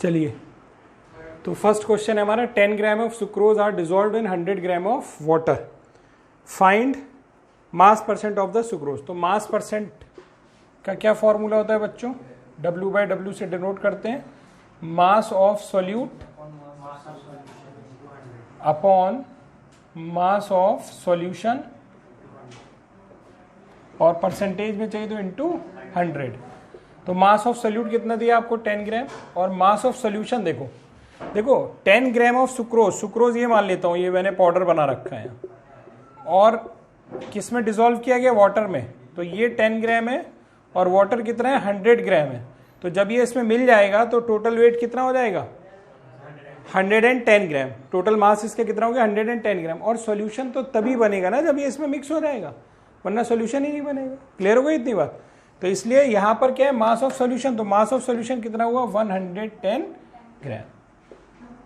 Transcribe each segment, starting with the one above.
चलिए, तो first question है हमारा 10 gram of sucrose are dissolve in 100 gram of water, find mass percent of the sucrose. तो mass percent का क्या फॉर्मूला होता है बच्चों? W/W से डिनोट करते हैं, mass of solute upon mass of solution, और परसेंटेज में चाहिए तो इनटू 100। तो मास ऑफ सॉल्यूट कितना दिया आपको? 10 ग्राम, और मास ऑफ सॉल्यूशन देखो 10 ग्राम ऑफ सुक्रोज, सुक्रोज ये मान लेता हूं, ये मैंने पाउडर बना रखा है, और किस में डिसॉल्व किया गया? वाटर में। तो ये 10 ग्राम है और वाटर कितना है? 100 ग्राम है। तो जब ये इसमें मिल जाएगा तो टोटल वेट कितना हो जाएगा? 110 ग्राम। टोटल मास इसका कितना हो गया? 110 ग्राम। और सॉल्यूशन तो तभी बनेगा ना जब ये इसमें मिक्स हो जाएगा, वरना सॉल्यूशन ही नहीं बनेगा। क्लियर हो गई इतनी बात? तो इसलिए यहां पर क्या है? Mass of solution. तो मास ऑफ सॉल्यूशन कितना हुआ? 110 ग्राम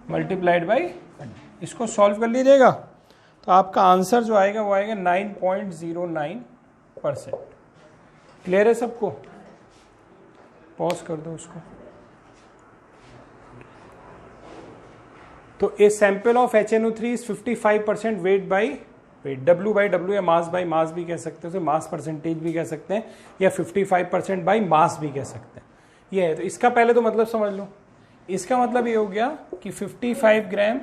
मल्टीप्लाइड बाई 100। इसको सॉल्व कर लीजिएगा तो आपका आंसर जो आएगा वो आएगा 9.09%। क्लियर है सबको? पॉज कर दो उसको। तो a sample of HNO3 is 55% weight by wait, W/W या मास बाई मास भी कह सकते हैं, मास परसेंटेज भी कह सकते हैं, या 55% बाई मास भी कह सकते हैं। ये है। तो इसका पहले तो मतलब समझ लो। इसका मतलब ये हो गया कि 55 ग्राम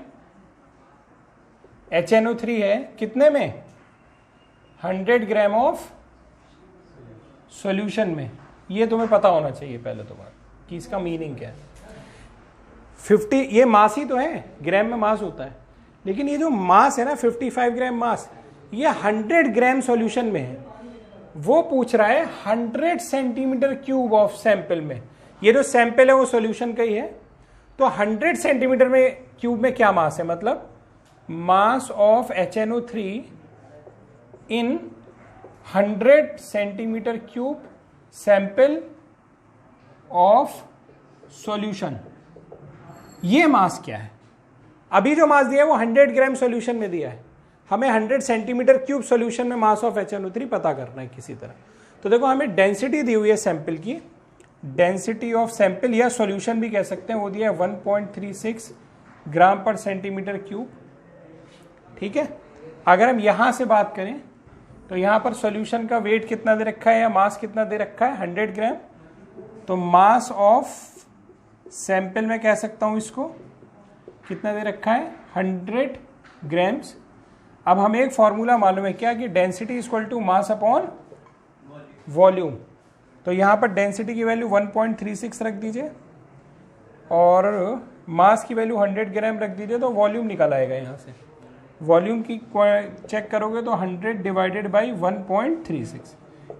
HNO3 है कितने में? 100 ग्राम ऑफ सॉल्यूशन में। ये तुम्हें पता होना चाहिए पहले तो बात कि इसका मीनिंग क्या है। 50 ये मास ही तो है, ग्राम में मास होता है, लेकिन ये जो मास है ना 55 ग्राम मास, ये 100 ग्राम सॉल्यूशन में है। वो पूछ रहा है 100 सेंटीमीटर क्यूब ऑफ सैंपल में। ये जो सैंपल है वो सॉल्यूशन का ही है, तो 100 सेंटीमीटर में क्यूब में क्या मास है? मतलब mass of HNO3 in 100 centimetre cube sample of solution. ये मास क्या है? अभी जो मास दिया है वो 100 ग्राम सॉल्यूशन में दिया है, हमें 100 सेंटीमीटर क्यूब सॉल्यूशन में मास ऑफ HNO3 पता करना है किसी तरह। तो देखो हमें डेंसिटी दी हुई है सैंपल की, डेंसिटी ऑफ सैंपल या सॉल्यूशन भी कह सकते हैं, वो दिया है 1.36 ग्राम पर सेंटीमीटर क्यूब। ठीक है। अगर हम यहां से बात करें तो यहां पर सॉल्यूशन का वेट कितना दे रखा है या मास कितना दे रखा है? 100 ग्राम। तो मास ऑफ सैंपल में कह सकता हूं इसको कितना दे रखा है? 100 ग्राम्स। अब हमें एक फॉर्मूला मालूम है क्या, कि density equal to mass upon volume. तो यहां पर डेंसिटी की वैल्यू 1.36 रख दीजिए और मास की वैल्यू 100 ग्राम रख दीजिए, तो वॉल्यूम निकल आएगा। यहां से वॉल्यूम की चेक करोगे तो 100 डिवाइडेड बाई 1.36।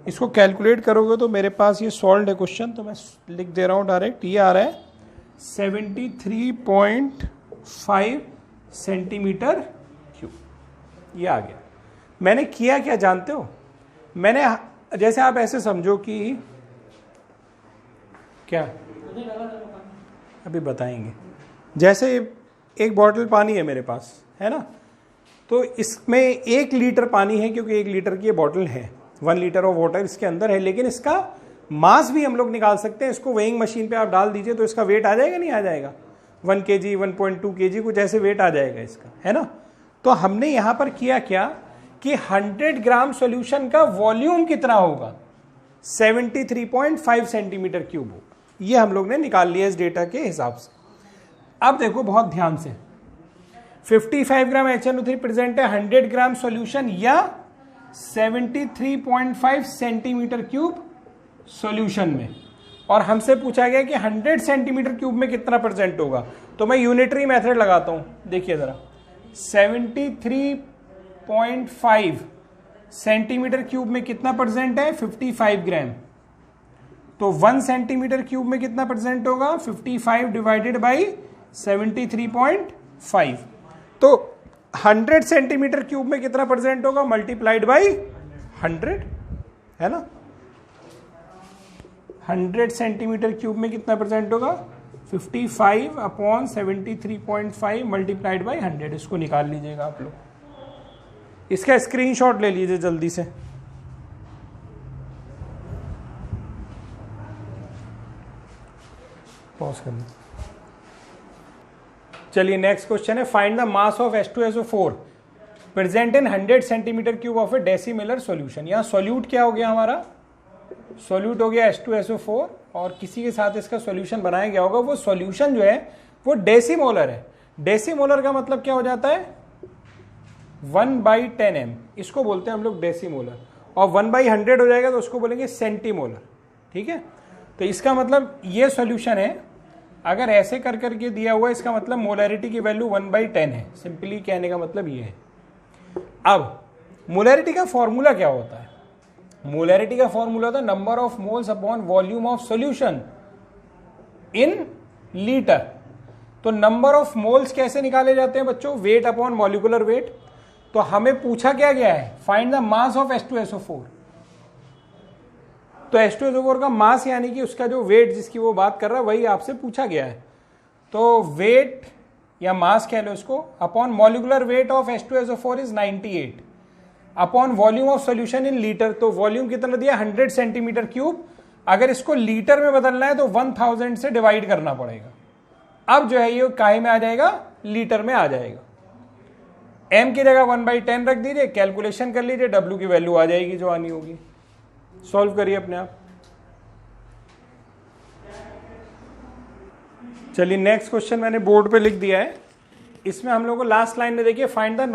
इसको कैलकुलेट करोगे तो मेरे पास ये सॉल्व है क्वेश्चन, तो मैं लिख दे रहा हूं डायरेक्ट। ये आ रहा है 73.5 सेंटीमीटर क्यूब। ये आ गया। मैंने किया क्या जानते हो? मैंने, जैसे आप ऐसे समझो कि क्या, अभी बताएंगे। जैसे एक बॉटल पानी है मेरे पास, है ना, तो इसमें 1 लीटर पानी है, क्योंकि 1 लीटर की ये बॉटल है, 1 लीटर ऑफ वाटर इसके अंदर है, लेकिन इसका मास भी हम लोग निकाल सकते हैं। इसको वेइंग मशीन पे आप डाल दीजिए तो इसका वेट आ जाएगा, नहीं आ जाएगा? 1 kg 1.2 kg कुछ ऐसे वेट आ जाएगा इसका, है ना। तो हमने यहां पर किया क्या कि 100 ग्राम सॉल्यूशन का वॉल्यूम कितना होगा? 73.5 सेंटीमीटर क्यूब होगा। ये हम लोग ने निकाल लिया इस डेटा के हिसाब से। अब देखो बहुत ध्यान से, 55 ग्राम HNO3 प्रेजेंट है 100 ग्राम सॉल्यूशन या 73.5 सेंटीमीटर क्यूब सॉल्यूशन में, और हमसे पूछा गया कि 100 सेंटीमीटर क्यूब में कितना परसेंट होगा। तो मैं यूनिटरी मेथड लगाता हूं, देखिए जरा। 73.5 सेंटीमीटर क्यूब में कितना परसेंट है? 55 ग्राम। तो 1 सेंटीमीटर क्यूब में कितना परसेंट होगा? 55 डिवाइडेड बाई 73.5। तो 100 सेंटीमीटर क्यूब में कितना परसेंट होगा? मल्टीप्लाइड बाई 100, है ना। 100 सेंटीमीटर क्यूब में कितना परसेंट होगा? 55 अपॉन 73.5 मल्टीप्लाइड बाई 100। इसको निकाल लीजिएगा आप लोग, इसका स्क्रीनशॉट ले लीजिए जल्दी से। पॉज कर लो। चलिए नेक्स्ट क्वेश्चन है, find the mass of H2SO4 present in 100 centimetre cube of a decimolar solution. यहाँ सॉल्यूट क्या हो गया हमारा, सॉल्यूट हो गया H2SO4 और किसी के साथ इसका सॉल्यूशन बनाया गया होगा। वो सॉल्यूशन जो है वो डेसीमोलर है। डेसीमोलर का मतलब क्या हो जाता है, 1/10m, इसको बोलते हैं हम लोग डेसीमोलर। और 1/100 हो जाएगा तो उसको बोलेंगे सेंटीमोलर। ठीक है, तो इसका मतलब ये सॉल्यूशन है, अगर ऐसे कर करके दिया हुआ है इसका मतलब मोलैरिटी की वैल्यू 1/10 है। सिंपली कहने का मतलब ये है। अब मोलैरिटी का फॉर्मूला क्या होता है, मोलैरिटी का फॉर्मूला होता है number of moles upon volume of solution in litre. तो नंबर ऑफ मोल्स कैसे निकाले जाते हैं बच्चों, वेट अपॉन मॉलिक्यूलर वेट। तो हमें पूछा क्या गया है, find the mass of H2SO4। तो H2SO4 का मास यानी कि उसका जो वेट जिसकी वो बात कर रहा है वही आपसे पूछा गया है। तो वेट या मास कह लो इसको, upon molecular weight of H2SO4 is 98 upon volume of solution in litre. तो वॉल्यूम कितना दिया, 100 सेंटीमीटर क्यूब। अगर इसको लीटर में बदलना है तो 1000 से डिवाइड करना पड़ेगा। अब जो है ये काहे में आ जाएगा, लीटर में आ जाएगा। m की जगह 1/10 रख दीजिए, कैलकुलेशन कर लीजिए, W की वैल्यू आ जाएगी जो आनी होगी। सॉल्व करिए अपने आप। चलिए नेक्स्ट क्वेश्चन मैंने बोर्ड पे लिख दिया है। इसमें हम लोग को लास्ट लाइन में देखिए, फाइंड द